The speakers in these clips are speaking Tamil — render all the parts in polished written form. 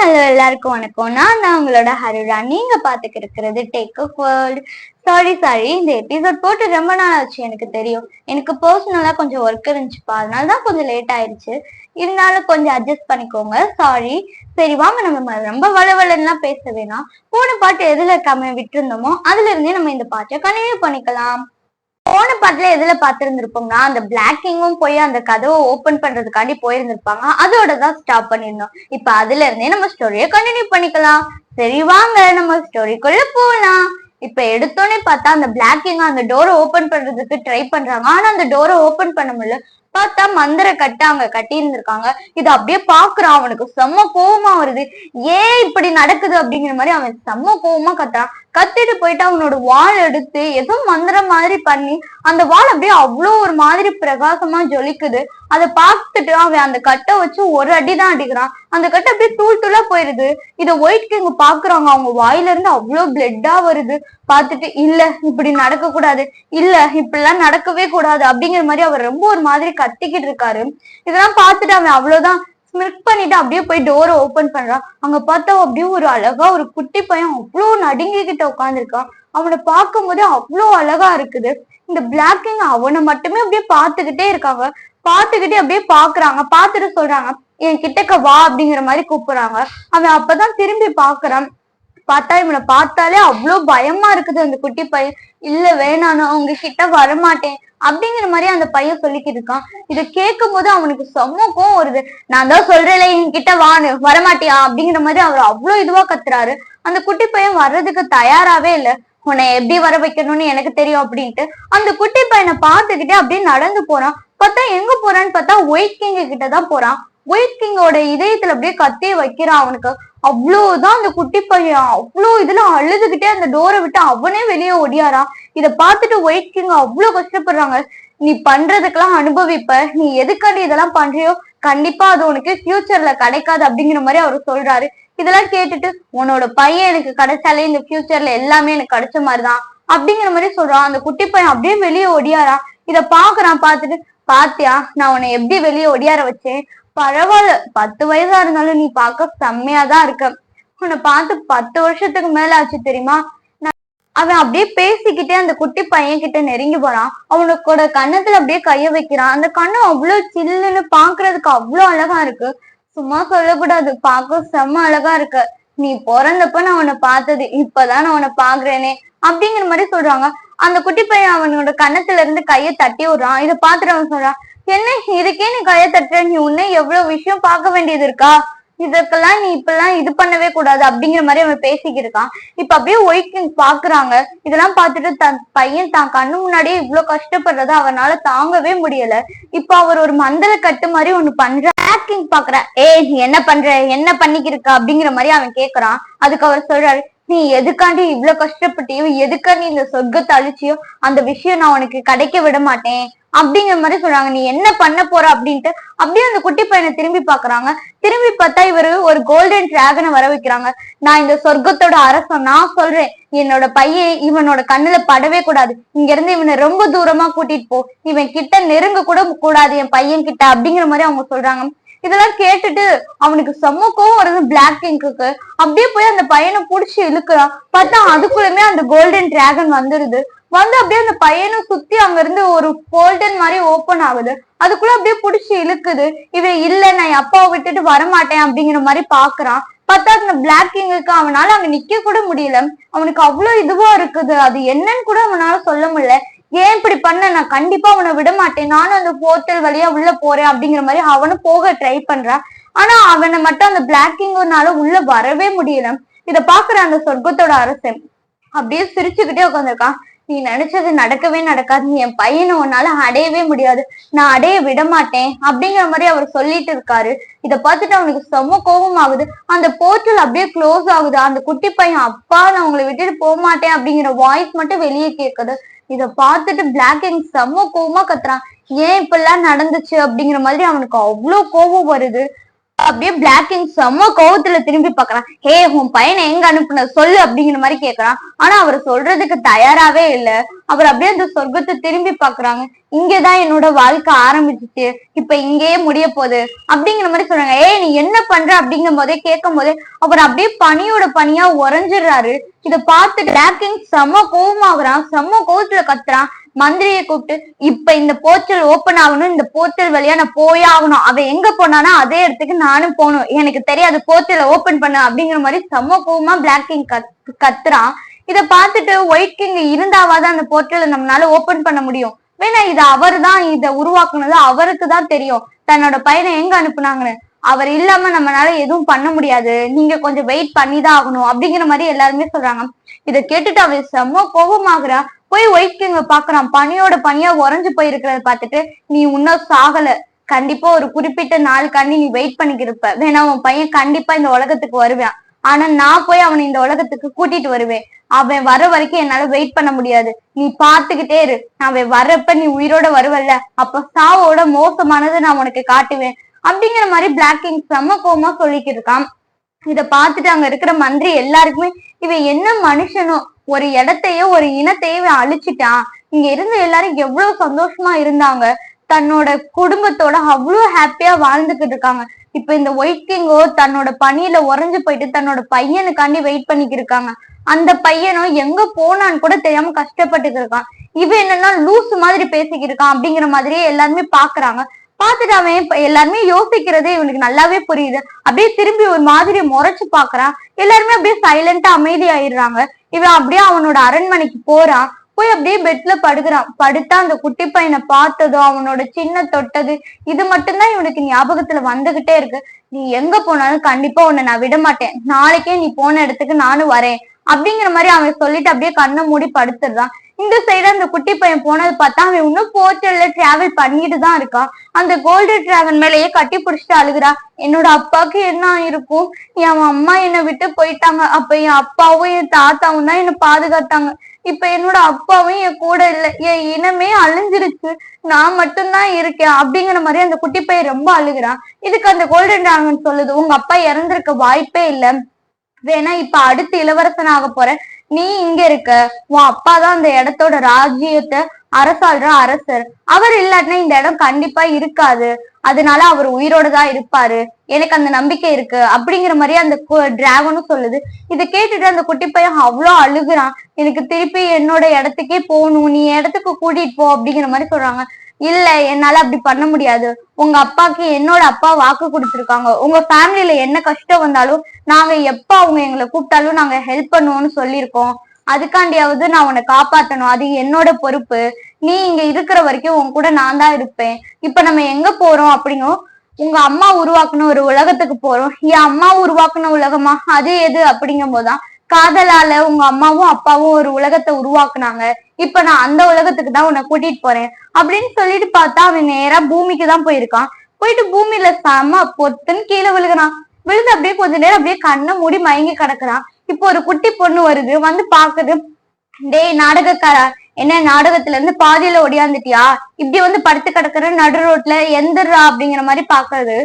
ஹலோ எல்லாருக்கும் வணக்கம். நான் உங்களோட ஹருடா. நீங்க பாத்துக்க இருக்கிறது டேக் ஆஃப் வேர்ல்ட். சாரி இந்த எபிசோட் போட்டு ரொம்ப நாள் ஆச்சு. எனக்கு தெரியும், எனக்கு பர்சனலா கொஞ்சம் ஒர்க் இருந்துச்சுப்பா, அதனாலதான் கொஞ்சம் லேட் ஆயிடுச்சு. இருந்தாலும் கொஞ்சம் அட்ஜஸ்ட் பண்ணிக்கோங்க. சாரி. சரி வாங்க, நம்ம ரொம்ப வளவலன்னுலாம் பேச வேணாம். போன பாட்டு எதுல விட்டு இருந்தோமோ அதுல இருந்தே நம்ம இந்த பாட்டை கண்டினியூ பண்ணிக்கலாம். போன பாட்டுல எதுல பாத்துருந்துருப்போம்னா, அந்த பிளாக்கிங்கும் போய் அந்த கதவை ஓபன் பண்றதுக்காண்டி போயிருந்திருப்பாங்க. அதோடதான் ஸ்டாப் பண்ணிருந்தோம். இப்ப அதுல இருந்தே நம்ம ஸ்டோரிய கண்டினியூ பண்ணிக்கலாம். சரி வாங்க நம்ம ஸ்டோரிக்குள்ள போலாம். இப்ப எடுத்தோன்னே பார்த்தா அந்த பிளாக்கிங் அந்த டோரை ஓபன் பண்றதுக்கு ட்ரை பண்றாங்க. ஆனா அந்த டோரை ஓபன் பண்ண முடியல. பார்த்தா மந்திர கட்ட அங்க கட்டி இருந்திருக்காங்க. இது அப்படியே பாக்குறான். அவனுக்கு செம்ம கோவமா வருது. ஏன் இப்படி நடக்குது அப்படிங்கிற மாதிரி அவன் செம்ம கோவமா கத்துறான். கத்திட்டு போயிட்டு அவனோட வாள் எடுத்து ஏதோ மந்திரம் மாதிரி பண்ணி அந்த வாள் அப்படியே அவ்வளோ ஒரு மாதிரி பிரகாசமா ஜொலிக்குது. அதை பார்த்துட்டு அவன் அந்த கட்டை வச்சு ஒரு அடிதான் அடிக்கிறான். அந்த கட்டை அப்படியே தூள் தூளா போயிருது. இதை ஒயிட் கிங் பாக்குறாங்க. அவங்க வாயில இருந்து அவ்வளோ பிளட்டா வருது. பார்த்துட்டு இல்ல இப்படி நடக்க கூடாது, இல்ல இப்படிலாம் நடக்கவே கூடாது அப்படிங்கிற மாதிரி அவர் ரொம்ப ஒரு மாதிரி கத்திக்கிட்டு இருக்காரு. இதெல்லாம் பார்த்துட்டு அவன் அவ்வளவுதான் ஸ்மிர்க் பண்ணிட்டு அப்படியே போய் டோரை ஓபன் பண்றான். அங்க பார்த்தா அப்படியே ஒரு அழகா ஒரு குட்டி பையன் அவ்வளோ நடுங்கிக்கிட்ட உட்காந்துருக்கான். அவனை பார்க்கும் போதே அவ்வளோ அழகா இருக்குது. இந்த பிளாக்கிங் அவனை மட்டுமே அப்படியே பார்த்துக்கிட்டே இருக்காங்க. பார்த்துக்கிட்டே அப்படியே பாக்குறாங்க. பார்த்துட்டு சொல்றாங்க, என் கிட்டக்க வா அப்படிங்கிற மாதிரி கூப்பிடுறாங்க. அவன் அப்பதான் திரும்பி பாக்குறான். பார்த்தா இவனை பார்த்தாலே அவ்வளவு பயமா இருக்குது அந்த குட்டி பையன். இல்ல வேணானோ உங்க கிட்ட வரமாட்டேன் அப்படிங்கிற மாதிரி அந்த பையன் சொல்லிக்கிட்டு இருக்கான். இதை கேட்கும் போது அவனுக்கு செம்ம கோவம் வருது. நான் தான் சொல்றேன்ல என்கிட்ட வான்னு, வரமாட்டியா அப்படிங்கிற மாதிரி அவர் அவ்வளவு இதுவா கத்துறாரு. அந்த குட்டி பையன் வர்றதுக்கு தயாராவே இல்லை. உன்னை எப்படி வர வைக்கணும்னு எனக்கு தெரியும் அப்படின்ட்டு அந்த குட்டி பையனை பார்த்துக்கிட்டே அப்படியே நடந்து போறான். பார்த்தா எங்க போறான்னு பார்த்தா ஒயிட் கிங் கிட்டதான் போறான். ஒயிட் கிங்கோட இதயத்துல அப்படியே கத்திய வைக்கிறான். அவனுக்கு அவ்வளவுதான் அந்த குட்டி பையன் அவ்வளோ இதுல அழுதுகிட்டே அந்த டோரை விட்டு அவனே வெளியே ஒடியாரான். இத பார்த்துட்டு ஒயிட் கிங் அவ்வளவு கஷ்டப்படுறாங்க. நீ பண்றதுக்கெல்லாம் அனுபவிப்ப, நீ எதுக்காண்டி இதெல்லாம் பண்றியோ கண்டிப்பா அது உனக்கு ஃபியூச்சர்ல கிடைக்காது அப்படிங்கிற மாதிரி அவர் சொல்றாரு. இதெல்லாம் கேட்டுட்டு உன்னோட பையன் எனக்கு கிடைச்சாலே இந்த ஃபியூச்சர்ல எல்லாமே எனக்கு கிடைச்ச மாதிரிதான் அப்படிங்கிற மாதிரி சொல்றான். அந்த குட்டி பையன் அப்படியே வெளியே ஒடியாரான். இத பாக்குறான். பார்த்துட்டு, பாத்தியா நான் உன்னை எப்படி வெளியே ஒடியார வச்சேன், பரவாயில்ல 10 வயசா இருந்தாலும் நீ பார்க்க செம்மையாதான் இருக்க. உன்னை பார்த்து 10 வருஷத்துக்கு மேல ஆச்சு தெரியுமா. அவன் அப்படியே பேசிக்கிட்டே அந்த குட்டி பையன் கிட்ட நெருங்கி போறான். அவனுக்கோட கண்ணத்துல அப்படியே கைய வைக்கிறான். அந்த கண்ணு அவ்வளவு சில்லுன்னு பாக்குறதுக்கு அவ்வளவு அழகா இருக்கு. சும்மா சொல்லக்கூடாது, பார்க்க செம்ம அழகா இருக்கு. நீ பிறந்தப்ப நான் உன்னை பார்த்தது, இப்பதான் நான் உன்னை பாக்குறேனே அப்படிங்கிற மாதிரி சொல்றாங்க. அந்த குட்டி பையன் அவனோட கண்ணத்துல இருந்து கையை தட்டி விடுறான். இதை பார்த்துட்டு அவன் சொல்றான், என்ன இதுக்கே நீ கையை தட்டுற, நீ இன்னும் எவ்வளவு விஷயம் பார்க்க வேண்டியது இருக்கா, இதற்கெல்லாம் நீ இப்பெல்லாம் இது பண்ணவே கூடாது அப்படிங்கிற மாதிரி அவன் பேசிக்கிட்டு இருக்கான். இப்ப அப்படியே ஒயிட் கிங் பாக்குறாங்க. இதெல்லாம் பார்த்துட்டு தன் பையன் தான் கண்ணு முன்னாடியே இவ்வளவு கஷ்டப்படுறத அவனால தாங்கவே முடியல. இப்ப அவர் ஒரு மந்தல கட்டு மாதிரி ஒண்ணு பண்ற. கிங் பாக்குற, நீ என்ன பண்ற, என்ன பண்ணிக்கிருக்க அப்படிங்கிற மாதிரி அவன் கேக்குறான். அதுக்கு அவர் சொல்றாரு, நீ எதுக்காண்டி இவ்வளவு கஷ்டப்பட்டியோ, எதுக்காண்டி இந்த சொர்க்கத்தை அழிச்சியோ அந்த விஷயம் நான் உனக்கு கிடைக்க விட மாட்டேன் அப்படிங்கிற மாதிரி சொல்றாங்க. நீ என்ன பண்ண போற அப்படின்ட்டு அப்படியே அந்த குட்டி பையனை திரும்பி பாக்குறாங்க. திரும்பி பார்த்தா இவரு ஒரு கோல்டன் டிராகனை வர வைக்கிறாங்க. நான் இந்த சொர்க்கத்தோட அரசன், நான் சொல்றேன் என்னோட பையன் இவனோட கண்ணுல படவே கூடாது, இங்க இருந்து இவனை ரொம்ப தூரமா கூட்டிட்டு போ, இவன் கிட்ட நெருங்க கூட கூடாது என் பையன் கிட்ட அப்படிங்கிற மாதிரி அவங்க சொல்றாங்க. இதெல்லாம் கேட்டுட்டு அவனுக்கு செம்ம கோவம் வருது பிளாக் கிங்க்கு. அப்படியே போய் அந்த பையனை புடிச்சு இழுக்கிறான். பார்த்தா அதுக்குள்ளயுமே அந்த கோல்டன் டிராகன் வந்துருது. வந்து அப்படியே அந்த பையனை சுத்தி அங்க இருந்து ஒரு கோல்டன் மாதிரி ஓபன் ஆகுது. அதுக்குள்ள அப்படியே புடிச்சு இழுக்குது. இவன் இல்ல நான் என் அப்பாவை விட்டுட்டு வரமாட்டேன் அப்படிங்கிற மாதிரி பாக்குறான். பார்த்தா அந்த பிளாக் கிங்குக்கு அவனால அங்க நிக்க கூட முடியல. அவனுக்கு அவ்வளவு இதுவா இருக்குது. அது என்னன்னு கூட அவனால சொல்ல முடியல. ஏன் இப்படி பண்ண, நான் கண்டிப்பா அவனை விட மாட்டேன், நானும் அந்த போர்ட்டல் வழியா உள்ள போறேன் அப்படிங்கிற மாதிரி அவனும் போக ட்ரை பண்றான். ஆனா அவனை மட்டும் அந்த பிளாக் கிங்குனால உள்ள வரவே முடியல. இத பாக்குற அந்த சொர்க்கத்தோட அரசன் அப்படியே சிரிச்சுக்கிட்டே உட்காந்துருக்கான். நீ நினைச்சது நடக்கவே நடக்காது, நீ என் பையனை உன்னால அடையவே முடியாது, நான் அடைய விட மாட்டேன் அப்படிங்கிற மாதிரி அவர் சொல்லிட்டு இருக்காரு. இத பார்த்துட்டு அவனுக்கு செம்ம கோபம் ஆகுது. அந்த போர்ட்டல் அப்படியே க்ளோஸ் ஆகுது. அந்த குட்டி பையன், அப்பா நான் உங்களை விட்டுட்டு போக மாட்டேன் அப்படிங்கிற வாய்ஸ் மட்டும் வெளியே கேட்குது. இத பார்த்துட்டு பிளாக் கிங் செம்ம கோபமா கத்துறான். ஏன் இப்பெல்லாம் நடந்துச்சு அப்படிங்கிற மாதிரி அவனுக்கு அவ்வளவு கோபம் வருது. அப்படியே பிளாக்கிங் செம்ம கோவத்துல திரும்பி பாக்குறான். ஹே, உன் பையனை எங்க அனுப்புன சொல்லு அப்படிங்கிற மாதிரி கேக்குறான். ஆனா அவர் சொல்றதுக்கு தயாராவே இல்ல. அவர் அப்படியே அந்த சொர்க்கத்தை திரும்பி பாக்குறாங்க. இங்கதான் என்னோட வாழ்க்கை ஆரம்பிச்சிச்சு, இப்ப இங்கேயே முடிய போகுது அப்படிங்கிற மாதிரி சொல்றாங்க. ஏய், நீ என்ன பண்ற அப்படிங்கும் போதே கேட்கும் போதே அவர் அப்படியே பனியோட பனியா உறைஞ்சிடுறாரு. இத பார்த்துட்டு பிளாக்கிங் செம்ம கோவமாகறான், செம்ம கோவத்துல கத்துறான். மந்திரியை கூப்பிட்டு, இப்ப இந்த போர்ட்டல் ஓபன் ஆகணும், இந்த போர்ட்டல் வழியா நான் போயே ஆகணும். அவ எங்க போனானா அதே இடத்துக்கு நானும் போகணும், எனக்கு தெரியாது, போர்ட்டலை ஓபன் பண்ண அப்படிங்கிற மாதிரி செம்ம கோவமா பிளாக் கிங் கத்துறான். இத பார்த்துட்டு ஒயிட் கிங் இருந்தாவாதான் அந்த போர்ட்டலை நம்மளால ஓபன் பண்ண முடியும். வேணா இது அவர் தான் இதை உருவாக்குனது, அவருக்கு தான் தெரியும் தன்னோட பையனை எங்க அனுப்புனாங்கன்னு. அவர் இல்லாம நம்மளால எதுவும் பண்ண முடியாது, நீங்க கொஞ்சம் வெயிட் பண்ணிதான் ஆகணும் அப்படிங்கிற மாதிரி எல்லாருமே சொல்றாங்க. இத கேட்டுட்டு அவ செம்ம கோபமாகறா. போய் ஒயிட் கிங்க பாக்குறான், பனியோட பனியா உறைஞ்சு போயிருக்கிறத பார்த்துட்டு, நீ இன்னும் சாகல, கண்டிப்பா ஒரு குறிப்பிட்ட நாளுக்காண்டி நீ வெயிட் பண்ணிக்கிருப்ப, வேணா உன் பையன் கண்டிப்பா இந்த உலகத்துக்கு வருவான், ஆனா நான் போய் அவனை இந்த உலகத்துக்கு கூட்டிட்டு வருவேன், அவன் வர வரைக்கும் என்னால வெயிட் பண்ண முடியாது, நீ பாத்துக்கிட்டே இரு, அவன் வர்றப்ப நீ உயிரோட வருவல்ல, அப்ப சாவோட மோசமானதை நான் உனக்கு காட்டுவேன் அப்படிங்கிற மாதிரி பிளாக் கிங் செம்ம கோவமா சொல்லிக்கிட்டு இருக்கான். இத பார்த்துட்டு அங்க இருக்கிற மந்திரி எல்லாருக்குமே, இவன் என்ன மனுஷனோ, ஒரு இடத்தையோ ஒரு இனத்தையோ அழிச்சிட்டான், இங்க இருந்து எல்லாரும் எவ்வளவு சந்தோஷமா இருந்தாங்க, தன்னோட குடும்பத்தோட அவ்வளவு ஹாப்பியா வாழ்ந்துகிட்டு இருக்காங்க. இப்ப இந்த ஒயிட் கிங்கோ தன்னோட பணியில உறைஞ்சு போயிட்டு தன்னோட பையனுக்காண்டி வெயிட் பண்ணிக்கிட்டு இருக்காங்க. அந்த பையனும் எங்க போனான்னு கூட தெரியாம கஷ்டப்பட்டுட்டு இருக்கான். இவன் என்னன்னா லூசு மாதிரி பேசிக்கிட்டு இருக்கான் அப்படிங்கிற மாதிரியே எல்லாருமே பாக்குறாங்க. பாத்துட்டு அவன் எல்லாருமே யோசிக்கிறதே இவனுக்கு நல்லாவே புரியுது. அப்படியே திரும்பி ஒரு மாதிரி முறைச்சு பாக்குறான். எல்லாருமே அப்படியே சைலண்டா அமைதியாயிடுறாங்க. இவன் அப்படியே அவனோட அரண்மனைக்கு போறான். போய் அப்படியே பெட்ல படுக்கிறான். படுத்தா அந்த குட்டி பையனை பார்த்ததும் அவனோட சின்ன தொட்டது இது மட்டும்தான் இவனுக்கு ஞாபகத்துல வந்துகிட்டே இருக்கு. நீ எங்க போனாலும் கண்டிப்பா உன்னை நான் விட மாட்டேன், நாளைக்கே நீ போன இடத்துக்கு நானும் வரேன் அப்படிங்கிற மாதிரி அவன் சொல்லிட்டு அப்படியே கண்ணை மூடி படுத்துடுறான். இந்த சைடு அந்த குட்டி பையன் போனது பார்த்தா அவன் இன்னும் போர்ட்டல்ல டிராவல் பண்ணிட்டு தான் இருக்கான். அந்த கோல்டன் டிராகன் மேலேயே கட்டி பிடிச்சிட்டு அழுகுறா. என்னோட அப்பாவுக்கு என்ன ஆயிருக்கும், என் அம்மா என்னை விட்டு போயிட்டாங்க, அப்ப என் அப்பாவும் என் தாத்தாவும் தான் என்னை பாதுகாத்தாங்க, இப்ப என்னோட அப்பாவும் என் கூட இல்ல, என் இனமே அழிஞ்சிருச்சு, நான் மட்டும்தான் இருக்கேன் அப்படிங்கிற மாதிரி அந்த குட்டி பையன் ரொம்ப அழுகுறான். இதுக்கு அந்த கோல்டன் டிராகன் சொல்லுது, உங்க அப்பா இறந்திருக்க வாய்ப்பே இல்லை, வேணா இப்ப அடுத்து இளவரசன் ஆக போற, நீ இங்க இருக்க, உன் அப்பாதான் அந்த இடத்தோட ராஜ்யத்தை அரசாள்ற அரசர், அவர் இல்லாட்டினா இந்த இடம் கண்டிப்பா இருக்காது, அதனால அவர் உயிரோட தான் இருப்பாரு, எனக்கு அந்த நம்பிக்கை இருக்கு அப்படிங்கிற மாதிரி அந்த டிராகனும் சொல்லுது. இதை கேட்டுட்டு அந்த குட்டி பையன் அவ்வளோ அழுகுறான். எனக்கு திருப்பி என்னோட இடத்துக்கே போகணும், நீ இடத்துக்கு கூட்டிட்டு போ அப்படிங்கிற மாதிரி சொல்றாங்க. இல்ல, என்னால அப்படி பண்ண முடியாது, உங்க அப்பாக்கு என்னோட அப்பா வாக்கு கொடுத்துருக்காங்க, உங்க ஃபேமிலியில என்ன கஷ்டம் வந்தாலும் நாங்க எப்ப அவங்க எங்களை கூப்பிட்டாலும் நாங்க ஹெல்ப் பண்ணுவோம்னு சொல்லியிருக்கோம், அதுக்காண்டியாவது நான் உன்னை காப்பாத்தணும், அது என்னோட பொறுப்பு, நீ இங்க இருக்கிற வரைக்கும் உன் கூட நான் தான் இருப்பேன், இப்ப நம்ம எங்க போறோம் அப்படிங்கும், உங்க அம்மா உருவாக்குன ஒரு உலகத்துக்கு போறோம். என் அம்மா உருவாக்குன உலகமா, அது எது அப்படிங்கும் போதுதான், காதலால உங்க அம்மாவும் அப்பாவும் ஒரு உலகத்தை உருவாக்குனாங்க, இப்ப நான் அந்த உலகத்துக்கு தான் உன்னை கூட்டிட்டு போறேன் அப்படின்னு சொல்லிட்டு பார்த்தா அவன் நேரா பூமிக்கு தான் போயிருக்கான். போயிட்டு பூமியில செம பொத்துன்னு கீழே விழுகிறான். விழுந்து அப்படியே கொஞ்ச நேரம் அப்படியே கண்ணை மூடி மயங்கி கிடக்குறான். இப்போ ஒரு குட்டி பொண்ணு வருது, வந்து பாக்குது. டேய் நாடகக்காரா, என்ன நாடகத்துல இருந்து பாதியில ஒடியாந்துட்டியா, இப்படி வந்து படுத்து கிடக்குற நடு ரோட்ல, எந்திரா அப்படிங்கிற மாதிரி பாக்குறது.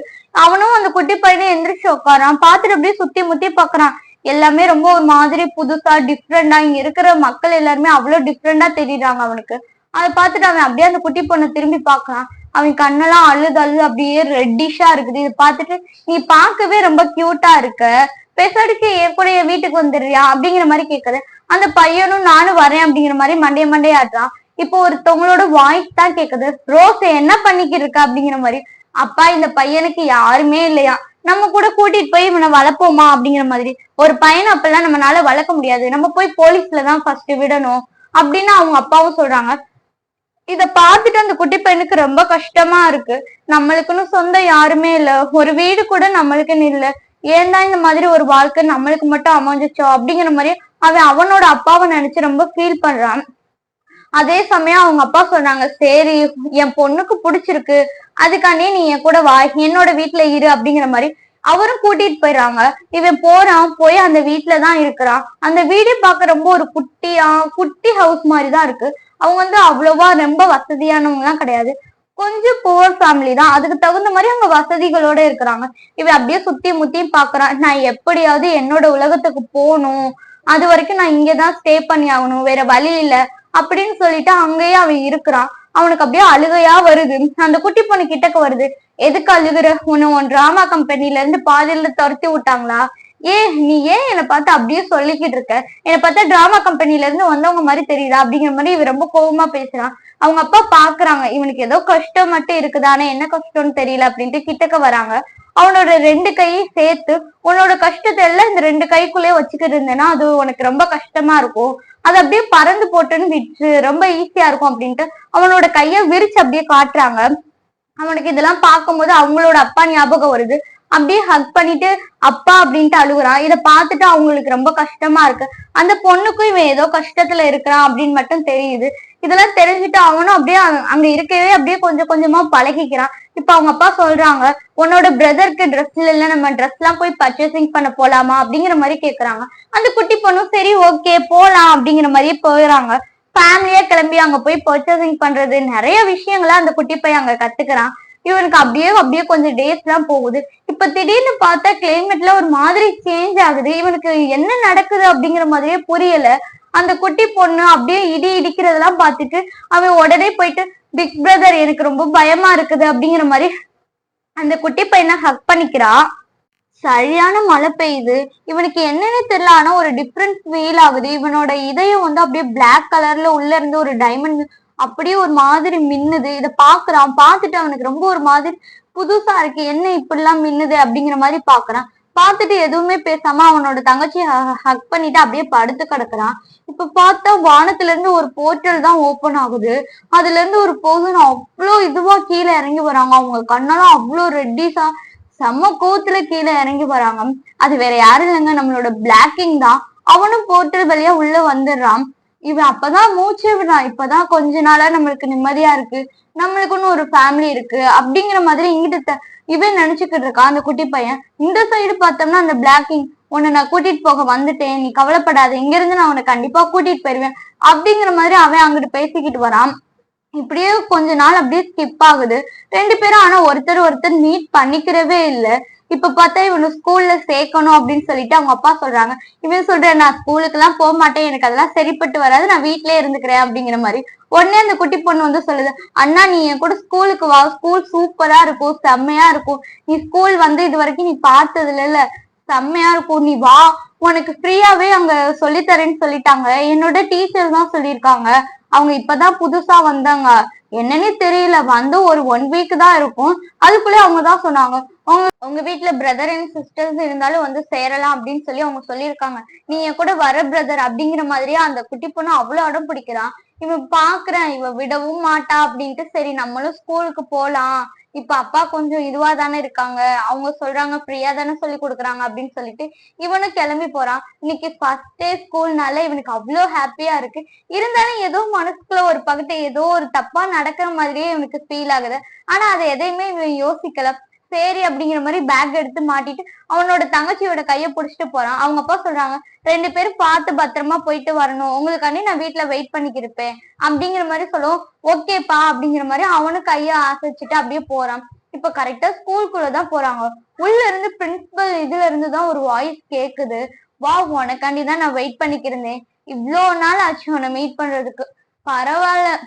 அவனும் அந்த குட்டி பையனை எந்திரிச்சு உட்காரான். பாத்துட்டு அப்படியே சுத்தி முத்தி பாக்குறான். எல்லாமே ரொம்ப ஒரு மாதிரி புதுசா டிஃப்ரெண்டா, இங்க இருக்கிற மக்கள் எல்லாருமே அவ்வளவு டிஃப்ரெண்டா தெரியுறாங்க அவனுக்கு. அதை பார்த்துட்டு அவன் அப்படியே அந்த குட்டி பொண்ணை திரும்பி பாக்குறான். அவன் கண்ணெல்லாம் அழுது அழுது அப்படியே ரெட்டிஷா இருக்குது. இதை பார்த்துட்டு, நீ பார்க்கவே ரொம்ப கியூட்டா இருக்க, பேசாடிக்கு என் கூட என் வீட்டுக்கு வந்துடுறியா அப்படிங்கிற மாதிரி கேக்குது. அந்த பையனும் நானும் வரேன் அப்படிங்கிற மாதிரி மண்டைய ஆடுறான். இப்போ ஒருத்தவங்களோட வாய்ஸ் தான் கேக்குது, ரோஸ் என்ன பண்ணிக்கிட்டு இருக்க அப்படிங்கிற மாதிரி. அப்பா, இந்த பையனுக்கு யாருமே இல்லையா, நம்ம கூட கூட்டிட்டு போய் இவனை வளர்ப்போமா அப்படிங்கிற மாதிரி. ஒரு பையனை அப்பெல்லாம் நம்மளால வளர்க்க முடியாது, நம்ம போய் போலீஸ்லதான் ஃபர்ஸ்ட் விடணும் அப்படின்னு அவங்க அப்பாவும் சொல்றாங்க. இத பார்த்துட்டு அந்த குட்டி பையனுக்கு ரொம்ப கஷ்டமா இருக்கு. நம்மளுக்குன்னு சொந்தம் யாருமே இல்ல, ஒரு வீடு கூட நம்மளுக்குன்னு இல்ல, ஏன் தான் இந்த மாதிரி ஒரு வாழ்க்கை நம்மளுக்கு மட்டும் அமைஞ்சிச்சோ அப்படிங்கிற மாதிரி அவன் அவனோட அப்பாவை நினைச்சு ரொம்ப ஃபீல் பண்றான். அதே சமயம் அவங்க அப்பா சொல்றாங்க, சரி என் பொண்ணுக்கு பிடிச்சிருக்கு, அதுக்காண்டே நீ என் கூட வா, என்னோட வீட்டுல இரு அப்படிங்கிற மாதிரி அவரும் கூட்டிட்டு போயிடுறாங்க. இவன் போறான், போய் அந்த வீட்டுலதான் இருக்கிறான். அந்த வீடே பார்க்க ரொம்ப ஒரு குட்டி ஹவுஸ் மாதிரிதான் இருக்கு. அவங்க வந்து அவ்வளவா ரொம்ப வசதியானவங்க தான் கிடையாது. கொஞ்சம் புவர் ஃபேமிலி தான். அதுக்கு தகுந்த மாதிரி அவங்க வசதிகளோட இருக்கிறாங்க. இவன் அப்படியே சுத்தி முத்தியும் பாக்குறான். நான் எப்படியாவது என்னோட உலகத்துக்கு போகணும், அது வரைக்கும் நான் இங்கதான் ஸ்டே பண்ணி ஆகணும், வேற வழி இல்ல அப்படின்னு சொல்லிட்டு அங்கேயே அவன் இருக்கிறான். அவனுக்கு அப்படியே அழுகையா வருது. அந்த குட்டி பொண்ணு கிட்டக்க வருது. எதுக்கு அழுகுற? உன் டிராமா கம்பெனில இருந்து பாதியில துரத்தி விட்டாங்களா? நீ ஏன் என்னை பார்த்து அப்படியே சொல்லிக்கிட்டு இருக்க? என்னை பார்த்தா டிராமா கம்பெனில இருந்து வந்தவங்க மாதிரி தெரியுதா? அப்படிங்கிற மாதிரி இவன் ரொம்ப கோபமா பேசுறான். அவங்க அப்பா பாக்குறாங்க, இவனுக்கு ஏதோ கஷ்டம் மட்டும் இருக்குதா, ஆனா என்ன கஷ்டம்னு தெரியல அப்படின்ட்டு கிட்டக்க வராங்க. அவனோட 2 கையும் சேர்த்து, உன்னோட கஷ்டத்தை எல்லாம் இந்த 2 கைக்குள்ளேயே வச்சுக்கிட்டு இருந்தேன்னா அது உனக்கு ரொம்ப கஷ்டமா இருக்கும். அது அப்படியே பறந்து போட்டுன்னு விட்டு ரொம்ப ஈஸியா இருக்கும் அப்படின்ட்டு அவனோட கைய விரிச்சு அப்படியே காட்டுறாங்க. அவனுக்கு இதெல்லாம் பார்க்கும்போது அவங்களோட அப்பா ஞாபகம் வருது. அப்படியே ஹக் பண்ணிட்டு அப்பா அப்படின்ட்டு அழுகுறான். இதை பார்த்துட்டு அவங்களுக்கு ரொம்ப கஷ்டமா இருக்கு. அந்த பொண்ணுக்கும் இவன் ஏதோ கஷ்டத்துல இருக்கிறான் அப்படின்னு மட்டும் தெரியுது. இதெல்லாம் தெரிஞ்சுட்டு அவனும் அப்படியே அங்க இருக்கவே அப்படியே கொஞ்சம் கொஞ்சமா பழகிக்கிறான். இப்ப அவங்க அப்பா சொல்றாங்க, உன்னோட பிரதருக்கு ட்ரெஸ் இல்ல, நம்ம ட்ரெஸ் எல்லாம் போய் பர்ச்சேசிங் பண்ண போலாமா அப்படிங்கிற மாதிரி கேக்குறாங்க. அந்த குட்டி பொண்ணும் சரி ஓகே போலாம் அப்படிங்கிற மாதிரியே போயிடறாங்க. ஃபேமிலியா கிளம்பி அங்க போய் பர்ச்சேசிங் பண்றது நிறைய விஷயங்கள அந்த குட்டி பையன் அங்க கத்துக்கிறான். இவனுக்கு அப்படியே கொஞ்சம் டேஸ் எல்லாம் போகுது. இப்ப திடீர்னு பார்த்தா கிளைமேட்ல ஒரு மாதிரி சேஞ்ச் ஆகுது. இவனுக்கு என்ன நடக்குது அப்படிங்கிற மாதிரியே புரியல. அந்த குட்டி பொண்ணு அப்படியே இடிக்கிறதெல்லாம் பார்த்துட்டு அவன் உடனே போயிட்டு, பிக் பிரதர் எனக்கு ரொம்ப பயமா இருக்குது அப்படிங்கிற மாதிரி அந்த குட்டி பையனை ஹக் பண்ணிக்கிறான். சரியான மழை பெய்யுது. இவனுக்கு என்னன்னு தெரியல, ஆனா ஒரு டிஃப்ரெண்ட் ஃபீல் ஆகுது. இவனோட இதயம் வந்து அப்படியே பிளாக் கலர்ல உள்ள இருந்து ஒரு டைமண்ட் அப்படியே ஒரு மாதிரி மின்னுது. இத பாக்குறான். பார்த்துட்டு அவனுக்கு ரொம்ப ஒரு மாதிரி புதுசா இருக்கு. என்ன இப்படிலாம் மின்னுது அப்படிங்கிற மாதிரி பாக்குறான். பார்த்துட்டு எதுவுமே பேசாம அவனோட தங்கச்சியை ஹக் பண்ணிட்டு அப்படியே படுத்து கிடக்குறான். இப்ப பார்த்தா வானத்துல இருந்து ஒரு போர்ட்டல் தான் ஓபன் ஆகுது. அதுல இருந்து ஒரு பர்சன் அவ்வளோ இதுவா கீழே இறங்கி வராங்க. அவங்க கண்ணெல்லாம் அவ்வளோ ரெட்டிஸா செம்ம கோத்துல கீழே இறங்கி வராங்க. அது வேற யாரும் இல்லைங்க, நம்மளோட பிளாக்கிங் தான். அவனும் போர்ட்டல் வழியா உள்ள வந்துடுறான். இவன் அப்பதான் மூச்சு விடுறான். இப்பதான் கொஞ்ச நாளா நம்மளுக்கு நிம்மதியா இருக்கு, நம்மளுக்குன்னு ஒரு ஃபேமிலி இருக்கு அப்படிங்கிற மாதிரி இங்கிட்ட இவன் நினைச்சுக்கிட்டு இருக்கான் அந்த குட்டி பையன். இந்த சைடு பார்த்தோம்னா அந்த பிளாக்கிங், உன்னை நான் கூட்டிட்டு போக வந்துட்டேன், நீ கவலைப்படாத, இங்க இருந்து நான் உன்னை கண்டிப்பா கூட்டிட்டு போயிருவேன் அப்படிங்கிற மாதிரி அவன் அங்கிட்டு பேசிக்கிட்டு வரான். இப்படியே கொஞ்ச நாள் அப்படியே ஸ்கிப் ஆகுது. 2 பேரும் ஆனா ஒருத்தர் மீட் பண்ணிக்கிறவே இல்லை. இப்ப பார்த்தா இவனு ஸ்கூல்ல சேர்க்கணும் அப்படின்னு சொல்லிட்டு அவங்க அப்பா சொல்றாங்க. இவன் சொல்றேன், நான் ஸ்கூலுக்கு எல்லாம் போக மாட்டேன், எனக்கு அதெல்லாம் சரிப்பட்டு வராது, நான் வீட்லயே இருந்துக்கிறேன் அப்படிங்கிற மாதிரி. உடனே அந்த குட்டி பொண்ணு வந்து சொல்லுது, அண்ணா நீ என் கூட ஸ்கூலுக்கு வா, ஸ்கூல் சூப்பரா இருக்கும், செம்மையா இருக்கும், நீ ஸ்கூல் வந்து இது வரைக்கும் நீ பார்த்ததுல இல்ல, செம்மையா இருக்கும், நீ வா, உனக்கு ஃப்ரீயாவே அங்க சொல்லித்தரேன்னு சொல்லிட்டாங்க, என்னோட டீச்சர் தான் சொல்லியிருக்காங்க, அவங்க இப்பதான் புதுசா வந்தாங்க, என்னன்னே தெரியல, வந்து ஒரு 1 வீக் தான் இருக்கும், அதுக்குள்ளே அவங்கதான் சொன்னாங்க, உங்க வீட்டுல பிரதர் அண்ட் சிஸ்டர்ஸ் இருந்தாலும் வந்து சேரலாம் அப்படின்னு சொல்லி அவங்க சொல்லியிருக்காங்க, நீ என் கூட வர பிரதர் அப்படிங்கிற மாதிரியே அந்த குட்டி பொண்ணு அவ்வளவு அடம் பிடிக்கிறான். இவன் பாக்குறேன், இவ விடவும் மாட்டா அப்படின்ட்டு சரி நம்மளும் ஸ்கூலுக்கு போலாம், இப்ப அப்பா கொஞ்சம் இதுவா தானே இருக்காங்க, அவங்க சொல்றாங்க ஃப்ரீயா தானே சொல்லி கொடுக்குறாங்க அப்படின்னு சொல்லிட்டு இவனும் கிளம்பி போறான். இன்னைக்கு ஃபர்ஸ்ட் டே ஸ்கூல்னால இவனுக்கு அவ்வளோ ஹாப்பியா இருக்கு. இருந்தாலும் ஏதோ மனசுக்குள்ள ஒரு பக்கத்தை ஏதோ ஒரு தப்பா நடக்கிற மாதிரியே இவனுக்கு ஃபீல் ஆகுது. ஆனா அதை எதையுமே இவன் யோசிக்கல. சரி அப்படிங்கிற மாதிரி பேக் எடுத்து மாட்டிட்டு அவனோட தங்கச்சியோட கைய புடிச்சிட்டு போறான். அவங்க அப்பா சொல்றாங்க, 2 பேரும் பார்த்து பத்திரமா போயிட்டு வரணும், உங்களுக்காண்டி நான் வீட்டுல வெயிட் பண்ணிக்கிருப்பேன் அப்படிங்கிற மாதிரி சொல்லுவோம். ஓகேப்பா அப்படிங்கிற மாதிரி அவனும் கைய ஆசைச்சிட்டு அப்படியே போறான். இப்ப கரெக்டா ஸ்கூலுக்குள்ளதான் போறாங்க. உள்ள இருந்து பிரின்சிபல் இதுல இருந்துதான் ஒரு வாய்ஸ் கேக்குது, வா உனக்காண்டிதான் நான் வெயிட் பண்ணிக்கிருந்தேன், இவ்வளோ நாள் ஆச்சு உன்னை மீட் பண்றதுக்கு, பரவாயில்ல,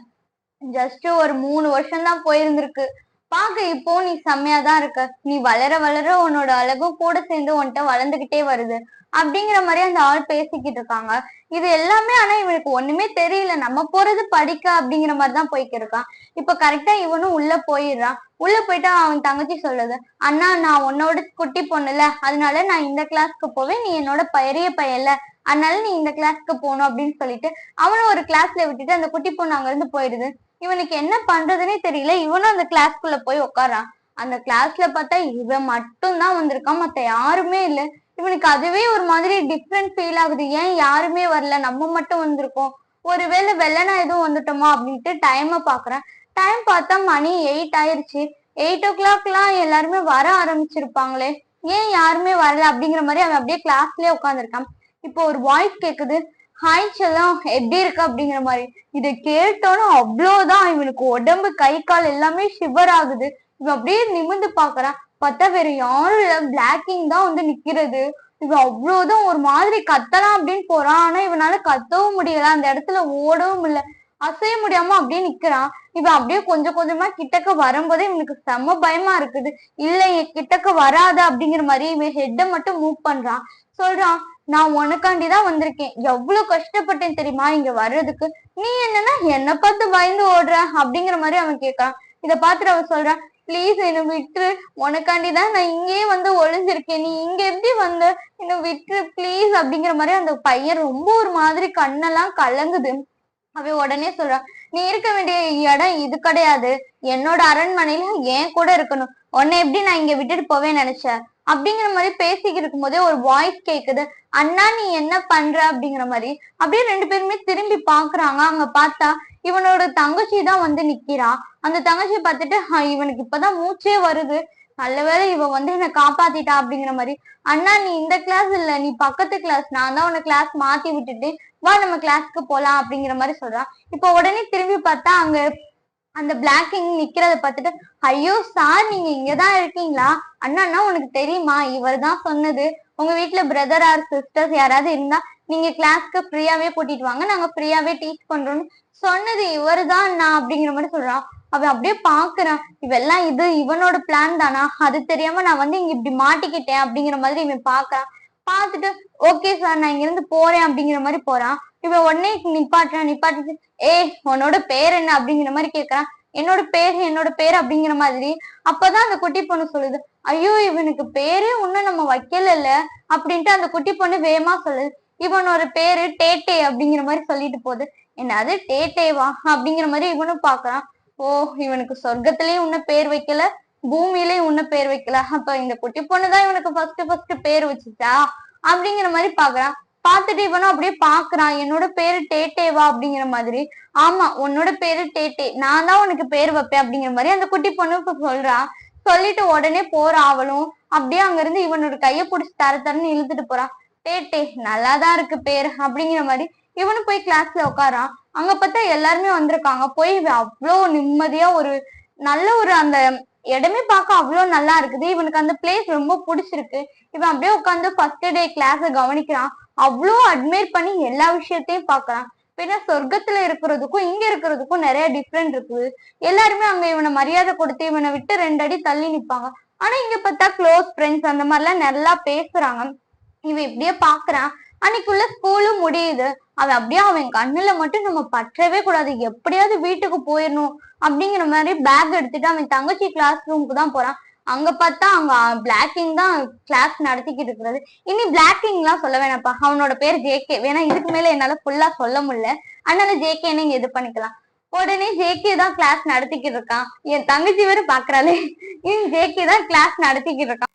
ஜஸ்ட் ஒரு 3 வருஷம் தான் போயிருந்திருக்கு, பாக்க இப்போ நீ செம்மையாதான் இருக்க, நீ வளர வளர உன்னோட அழகும் கூட சேர்ந்து உன்கிட்ட வளர்ந்துகிட்டே வருது அப்படிங்கிற மாதிரி அந்த ஆள் பேசிக்கிட்டு இருக்காங்க. இது எல்லாமே ஆனா இவனுக்கு ஒண்ணுமே தெரியல, நம்ம போறது படிக்க அப்படிங்கிற மாதிரிதான் போய்க்கு இருக்கான். இப்ப கரெக்டா இவனும் உள்ள போயிடுறான். உள்ள போயிட்டா அவன் தங்கச்சி சொல்லுது, அண்ணா நான் உன்னோட குட்டி பொண்ணுல, அதனால நான் இந்த கிளாஸ்க்கு போவேன், நீ என்னோட பெரிய பையன்ல, அதனால நீ இந்த கிளாஸ்க்கு போகணும் அப்படின்னு சொல்லிட்டு அவனும் ஒரு கிளாஸ்ல விட்டுட்டு அந்த குட்டி பொண்ணு அங்க இருந்து போயிடுது. இவனுக்கு என்ன பண்றதுன்னே தெரியல. இவனும் அந்த கிளாஸ்க்குள்ள போய் உட்காரான். அந்த கிளாஸ்ல பார்த்தா இவன் மட்டும் தான் வந்திருக்கான், மத்த யாருமே இல்ல. இவனுக்கு அதுவே ஒரு மாதிரி டிஃப்ரெண்ட் ஃபீல் ஆகுது. ஏன் யாருமே வரல, நம்ம மட்டும் வந்திருக்கோம், ஒருவேளை வெள்ளனா எதுவும் வந்துட்டோமா அப்படின்ட்டு டைமை பாக்குறேன். டைம் பார்த்தா மணி 8 ஆயிருச்சு. 8 o'clock எல்லாருமே வர ஆரம்பிச்சிருப்பாங்களே, ஏன் யாருமே வரல அப்படிங்கிற மாதிரி அவன் அப்படியே கிளாஸ்லயே உட்காந்துருக்கான். இப்போ ஒரு வாய்ஸ் கேக்குது, ஹாய் செல்லம் எப்படி இருக்கு அப்படிங்கிற மாதிரி. இதை கேட்டோன்னு அவ்வளவுதான் இவனுக்கு உடம்பு கை கால் எல்லாமே ஷிவர் ஆகுது. இவன் அப்படியே நிமிர்ந்து பாக்குறான். பார்த்தா வேற யாரும் இல்ல, பிளாக்கிங் தான் வந்து நிக்கிறது. இவன் அவ்வளவுதான் ஒரு மாதிரி கத்தலாம் அப்படின்னு போறான். ஆனா இவனால கத்தவும் முடியல, அந்த இடத்துல ஓடவும் இல்ல, அசைய முடியாம அப்படியே நிக்கிறான். இவன் அப்படியே கொஞ்சம் கொஞ்சமா கிட்டக்க வரும்போதே இவனுக்கு செம்ம பயமா இருக்குது. இல்ல என் கிட்டக்க வராத அப்படிங்கிற மாதிரி இவன் ஹெட்டை மட்டும் மூவ் பண்றான். சொல்றான், நான் உனக்காண்டிதான் வந்திருக்கேன், எவ்வளவு கஷ்டப்பட்டேன் தெரியுமா இங்க வர்றதுக்கு. நீ என்னன்னா என்ன பார்த்து பயந்து ஓடுற அப்படிங்கிற மாதிரி அவன் கேட்கறான். இத பாத்துட்டு அவன் சொல்றான், ப்ளீஸ் என்ன விட்டுரு, உனக்காண்டிதான் நான் இங்கேயே வந்து ஒளிஞ்சிருக்கேன், நீ இங்க எப்படி வந்த, என்ன விட்டுரு ப்ளீஸ் அப்படிங்கிற மாதிரி. அந்த பையன் ரொம்ப ஒரு மாதிரி கண்ணெல்லாம் கலங்குது. அவன் உடனே சொல்றான், நீ இருக்க வேண்டிய இடம் இது கிடையாது, என்னோட அரண்மனையில ஏன் கூட இருக்கணும், உன்னை எப்படி நான் இங்க விட்டுட்டு போவேன்னு நினைச்சேன் அப்படிங்கிற மாதிரி பேசிக்கிட்டு இருக்கும் போதே ஒரு வாய்ஸ் கேக்குது, அண்ணா நீ என்ன பண்ற அப்படிங்கிற மாதிரி. அப்படியே ரெண்டு பேருமே திரும்பி பாக்குறாங்க. அங்க பார்த்தா இவனோட தங்கச்சி தான் வந்து நிக்கிறா. அந்த தங்கச்சியை பார்த்துட்டு இவனுக்கு இப்பதான் மூச்சே வருது, நல்லவேளை இவன் வந்து என்னை காப்பாத்திட்டா அப்படிங்கிற மாதிரி. அண்ணா நீ இந்த கிளாஸ் இல்ல, நீ பக்கத்து கிளாஸ், நான் தான் உன்னை கிளாஸ் மாத்தி விட்டுட்டு வா நம்ம கிளாஸ்க்கு போலாம் அப்படிங்கிற மாதிரி சொல்றான். இப்போ உடனே திரும்பி பார்த்தா அங்க அந்த பிளாக்கிங் நிக்கிறத பார்த்துட்டு, ஐயோ சார் நீங்க இங்கதான் இருக்கீங்களா, அண்ணா உனக்கு தெரியுமா இவர் தான் சொன்னது, உங்க வீட்டுல பிரதர் ஆர் சிஸ்டர்ஸ் யாராவது இருந்தா நீங்க கிளாஸ்க்கு ஃப்ரீயாவே கூட்டிட்டு வாங்க, நாங்க ஃப்ரீயாவே டீச் பண்றோம்னு சொன்னது இவரு தான் அண்ணா அப்படிங்கிற மாதிரி சொல்றான். அவன் அப்படியே பாக்குறான், இவெல்லாம் இது இவனோட பிளான் தானா, அது தெரியாம நான் வந்து இங்க இப்படி மாட்டிக்கிட்டேன் அப்படிங்கிற மாதிரி இவன் பாக்குறான். பாத்துட்டு ஓகே சார் நான் இங்க இருந்து போறேன் அப்படிங்கிற மாதிரி போறான். இவன் உடனே நிப்பாட்டிட்டு, ஏய் உன்னோட பேர் என்ன அப்படிங்கிற மாதிரி கேக்குறான். என்னோட பேர் அப்படிங்கிற மாதிரி. அப்பதான் அந்த குட்டி பொண்ணு சொல்லுது, ஐயோ இவனுக்கு பேரே இன்னும் நம்ம வைக்கல அப்படின்ட்டு அந்த குட்டி பொண்ணு வேகமா சொல்லுது, இவனோட பேரு டேட்டே அப்படிங்கிற மாதிரி சொல்லிட்டு போகுது. என்னது டேட்டேவா அப்படிங்கிற மாதிரி இவனும் பாக்குறான். ஓ இவனுக்கு சொர்க்கத்திலயும் இன்னும் பேர் வைக்கல, பூமியிலயும் இன்னும் பேர் வைக்கல, அப்ப இந்த குட்டி பொண்ணுதான் இவனுக்கு ஃபர்ஸ்ட் பேர் வச்சுச்சா அப்படிங்கிற மாதிரி பாக்குறான். பாத்துட்டு இவனும் அப்படியே பாக்குறான், என்னோட பேரு டேட்டேவா அப்படிங்கிற மாதிரி. ஆமா உன்னோட பேரு டேட்டே, நான் தான் உனக்கு பேர் வைப்பேன் அப்படிங்கிற மாதிரி அந்த குட்டி பொண்ணு இப்ப சொல்றான். சொல்லிட்டு உடனே போறா அவளும். அப்படியே அங்க இருந்து இவனோட கைய புடிச்சு தரன்னு இழுத்துட்டு போறான். டேட்டே நல்லாதான் இருக்கு பேரு அப்படிங்கிற மாதிரி. இவனும் போய் கிளாஸ்ல உட்காரான். அங்க பார்த்தா எல்லாருமே வந்திருக்காங்க. போய் அவ்வளோ நிம்மதியா ஒரு நல்ல ஒரு அந்த இடமே பார்க்க அவ்வளவு நல்லா இருக்குது. இவனுக்கு அந்த பிளேஸ் ரொம்ப பிடிச்சிருக்கு. இவன் அப்படியே உட்காந்து ஃபர்ஸ்ட் டே கிளாஸ கவனிக்கிறான். அவ்வளோ அட்மைர் பண்ணி எல்லா விஷயத்தையும் பாக்குறான். பின்ன சொர்க்கத்துல இருக்கிறதுக்கும் இங்க இருக்கிறதுக்கும் நிறைய டிஃப்ரெண்ட் இருக்குது. எல்லாருமே அங்க இவனை மரியாதை கொடுத்து இவனை விட்டு 2 அடி தள்ளி நிப்பாங்க. ஆனா இங்க பார்த்தா க்ளோஸ் ஃப்ரெண்ட்ஸ் அந்த மாதிரிலாம் நல்லா பேசுறாங்க. இவன் இப்படியே பாக்குறான். அன்னைக்குள்ள ஸ்கூலும் முடியுது. அவன் அப்படியே அவன் கண்ணுல மட்டும் நம்ம பற்றவே கூடாது, எப்படியாவது வீட்டுக்கு போயிடணும் அப்படிங்கிற மாதிரி பேக் எடுத்துட்டு அவன் தங்கச்சி கிளாஸ் ரூமுக்கு தான் போறான். அங்க பார்த்தா அங்க பிளாக்கிங் தான் கிளாஸ் நடத்திக்கிட்டு இருக்கிறது. இனி பிளாக்கிங் எல்லாம் சொல்ல வேணாப்பா, அவனோட பேர் ஜேகே. வேணா இதுக்கு மேல என்னால ஃபுல்லா சொல்ல முடியல, அதனால ஜேகேன்னு இங்க இது பண்ணிக்கலாம். உடனே ஜேகே தான் கிளாஸ் நடத்திக்கிட்டு இருக்கான். என் தங்கச்சி வேற பாக்குறாளே, இவன் ஜேகே தான் கிளாஸ் நடத்திக்கிட்டு இருக்கான்.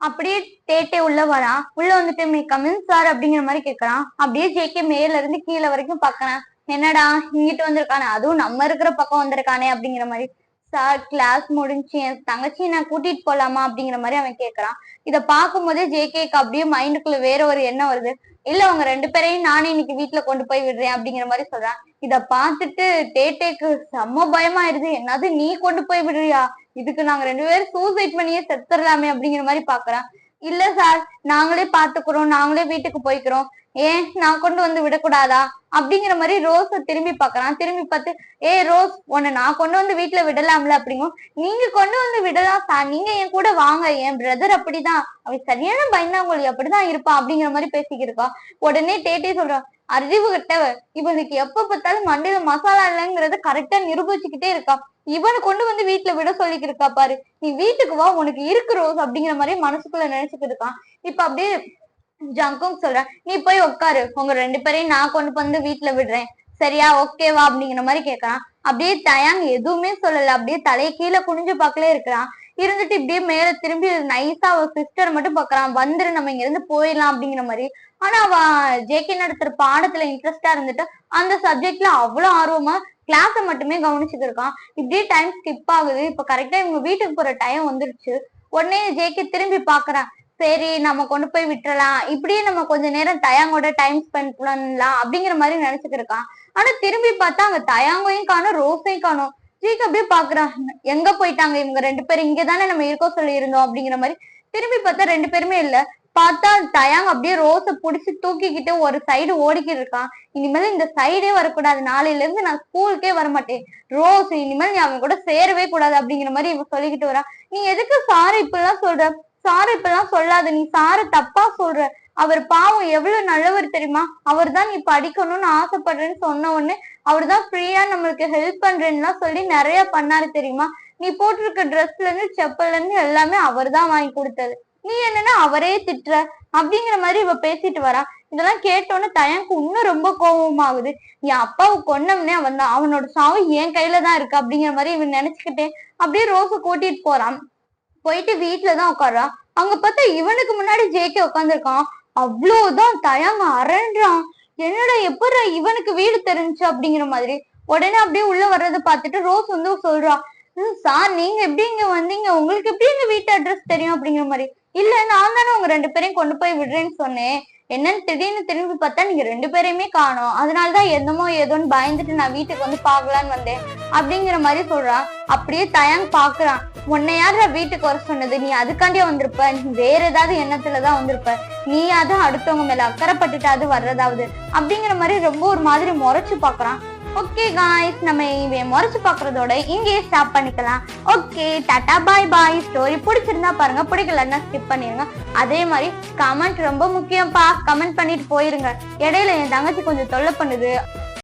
அப்படியே டேட்டே உள்ள வரான். உள்ள வந்துட்டு மீ கமின் சார் அப்படிங்கிற மாதிரி கேக்குறான். அப்படியே ஜேகே மேல இருந்து கீழே வரைக்கும் பாக்குறான். என்னடா இங்கிட்டு வந்திருக்கானே, அதுவும் நம்ம இருக்கிற பக்கம் வந்திருக்கானே அப்படிங்கிற மாதிரி. சார் கிளாஸ் முடிஞ்சு என் தங்கச்சி நான் கூட்டிட்டு போலாமா அப்படிங்கிற மாதிரி அவன் கேக்குறான். இத பாக்கும் போதே ஜேகேக்கு அப்படியே மைண்டுக்குள்ள வேற ஒரு எண்ணம் வருது. இல்ல அவங்க 2 பேரையும் நானே இன்னைக்கு வீட்டுல கொண்டு போய் விடுறேன் அப்படிங்கிற மாதிரி சொல்றான். இத பாத்துட்டு டேட்டேக்கு செம்ம பயமாயிருது. என்னது நீ கொண்டு போய் விடுறியா, இதுக்கு நாங்க 2 பேரும் சூசைட் பண்ணியே செத்துடலாமே அப்படிங்கிற மாதிரி பாக்குறான். இல்ல சார் நாங்களே பாத்துக்கிறோம், நாங்களே வீட்டுக்கு போய்க்கிறோம், ஏன் நான் கொண்டு வந்து விடக்கூடாதா அப்படிங்கிற மாதிரி ரோஸ திரும்பி பாக்குறான். திரும்பி பார்த்து, ரோஸ் உன்னை நான் கொண்டு வந்து வீட்டுல விடலாம்ல அப்படிங்கும். நீங்க கொண்டு வந்து விடலாம் சார், நீங்க என் கூட வாங்க, என் பிரதர் அப்படிதான், அவன் சரியான பயந்தாங்கொழி அப்படிதான் இருப்பான் அப்படிங்கிற மாதிரி பேசிக்கிட்டு இருக்கான். உடனே டேட்டே சொல்றான், அறிவு கட்டவ, இவனுக்கு எப்ப பார்த்தாலும் மண்டையில மசாலா இல்லைங்கிறத கரெக்டா நிரூபிச்சுக்கிட்டே இருக்கான். இவனை கொண்டு வந்து வீட்டுல விட சொல்லிக்கிட்டு இருக்கா பாரு, நீ வீட்டுக்கு வா உனக்கு இருக்கு ரோஸ் அப்படிங்கிற மாதிரி மனசுக்குள்ள நினைச்சுக்கிட்டு இருக்கான். இப்ப அப்படியே ஜங்கும் சொல்றேன், நீ போய் உட்காரு, உங்க 2 பேரையும் நான் கொண்டு வந்து வீட்டுல விடுறேன், சரியா ஓகேவா அப்படிங்கிற மாதிரி கேட்கறான். அப்படியே தயாங் எதுவுமே சொல்லல, அப்படியே தலையை கீழே குனிஞ்சு பார்க்கலே இருக்கிறான். இருந்துட்டு இப்படியே மேல திரும்பி நைஸா அவ சிஸ்டர் மட்டும் பாக்குறான், வந்துரு நம்ம இங்க இருந்து போயிடலாம் அப்படிங்கிற மாதிரி. ஆனா அவ ஜேகே நடத்துற பாடத்துல இன்ட்ரெஸ்டா இருந்துட்டு அந்த சப்ஜெக்ட்ல அவ்வளவு ஆர்வமா கிளாஸ மட்டுமே கவனிச்சுட்டு இருக்கான். இப்படியே டைம் ஸ்கிப் ஆகுது. இப்ப கரெக்டா இவங்க வீட்டுக்கு போற டைம் வந்துருச்சு. உடனே ஜேகே திரும்பி பாக்குறான். சரி நம்ம கொண்டு போய் விட்டுறலாம், இப்படியே நம்ம கொஞ்ச நேரம் தயாங்கோட டைம் ஸ்பெண்ட் பண்ணலாம் அப்படிங்கிற மாதிரி நினைச்சுட்டு இருக்கான். ஆனா திரும்பி பார்த்தா அங்க தயாங்கையும் காணும், ரோஸையும் காணும். ஜீக்கு அப்படியே பாக்குறான், எங்க போயிட்டாங்க இவங்க 2 பேரும், இங்கதானே நம்ம இருக்கோம் சொல்லி இருந்தோம் அப்படிங்கிற மாதிரி. திரும்பி பார்த்தா 2 பேருமே இல்ல. பார்த்தா தயாங் அப்படியே ரோஸ புடிச்சு தூக்கிக்கிட்டு ஒரு சைடு ஓடிக்கிட்டு இருக்கான். இனிமேல் இந்த சைடே வரக்கூடாது, நாளையில இருந்து நான் ஸ்கூலுக்கே வரமாட்டேன். ரோஸ் இனிமேல் நீ அவன் கூட சேரவே கூடாது அப்படிங்கிற மாதிரி இவன் சொல்லிக்கிட்டு வரான். நீ எதுக்கு சாரு இப்பெல்லாம் சொல்ற? சாரு இப்பெல்லாம் சொல்லாத, நீ சாரு தப்பா சொல்ற. அவர் பாவம் எவ்வளவு நல்லவர் தெரியுமா? அவர் தான் நீ படிக்கணும்னு ஆசைப்படுறேன்னு சொன்ன உடனே அவர் தான் ஃப்ரீயா நம்மளுக்கு ஹெல்ப் பண்றேன்னா சொல்லி நிறைய பண்ணாரு தெரியுமா? நீ போட்டிருக்க ட்ரெஸ்ல இருந்து செப்பல்ல இருந்து எல்லாமே அவர் தான் வாங்கி கொடுத்தது. நீ என்னன்னா அவரே திட்டுற அப்படிங்கிற மாதிரி இவ பேசிட்டு வரா. இதெல்லாம் கேட்டோன்னு தயாங்க்கு இன்னும் ரொம்ப கோபமாகுது. என் அப்பாவை கொன்னவனே அவன் தான், அவனோட சாவு என் கையில தான் இருக்கு அப்படிங்கிற மாதிரி இவன் நினைச்சுக்கிட்டே அப்படியே ரோஸை கூட்டிட்டு போறான். போயிட்டு வீட்டுலதான் உட்காடுறான். அங்க பார்த்தா இவனுக்கு முன்னாடி ஜேகே உட்காந்துருக்கான். அவ்வளவுதான் தயாங்க அரண்டான். என்னடா எப்படி இவனுக்கு வீடு தெரிஞ்சு அப்படிங்கிற மாதிரி. உடனே அப்படியே உள்ள வர்றதை பார்த்துட்டு ரோஸ் வந்து சொல்றா, சார் நீங்க எப்படி இங்க வந்தீங்க, உங்களுக்கு எப்படி எங்க வீட்டு அட்ரஸ் தெரியும் அப்படிங்கிற மாதிரி. இல்ல நான் தானே உங்க 2 பேரையும் கொண்டு போய் விடுறேன்னு சொன்னேன், என்னன்னு திடீர்னு திரும்பி பார்த்தா நீங்க 2 பேரையுமே காணோம், அதனாலதான் என்னமோ ஏதோன்னு பயந்துட்டு நான் வீட்டுக்கு வந்து பாக்கலான்னு வந்தேன் அப்படிங்கிற மாதிரி சொல்றான். அப்படியே தயாங் பாக்குறான், உன்னை யாரா வீட்டுக்கு வர சொன்னது, நீ அதுக்காண்டியே வந்திருப்ப, நீ வேற ஏதாவது எண்ணத்துலதான் வந்திருப்ப, நீயாவது அடுத்தவங்க மேல அக்கறைப்பட்டுட்டாவது வர்றதாவது அப்படிங்கிற மாதிரி ரொம்ப ஒரு மாதிரி முறைச்சு பாக்குறான். ஓகே காய்ஸ், நம்ம இவன் முறைச்சு பாக்குறதோட இங்கேயே ஸ்டாப் பண்ணிக்கலாம். ஓகே டாடா பாய் பாய். ஸ்டோரி பிடிச்சிருந்தா பாருங்க, பிடிக்கலன்னா ஸ்கிப் பண்ணிருங்க. அதே மாதிரி கமெண்ட் ரொம்ப முக்கியம்ப்பா, கமெண்ட் பண்ணிட்டு போயிருங்க. இடையில என் தங்கச்சி கொஞ்சம் தொல்லை பண்ணுது.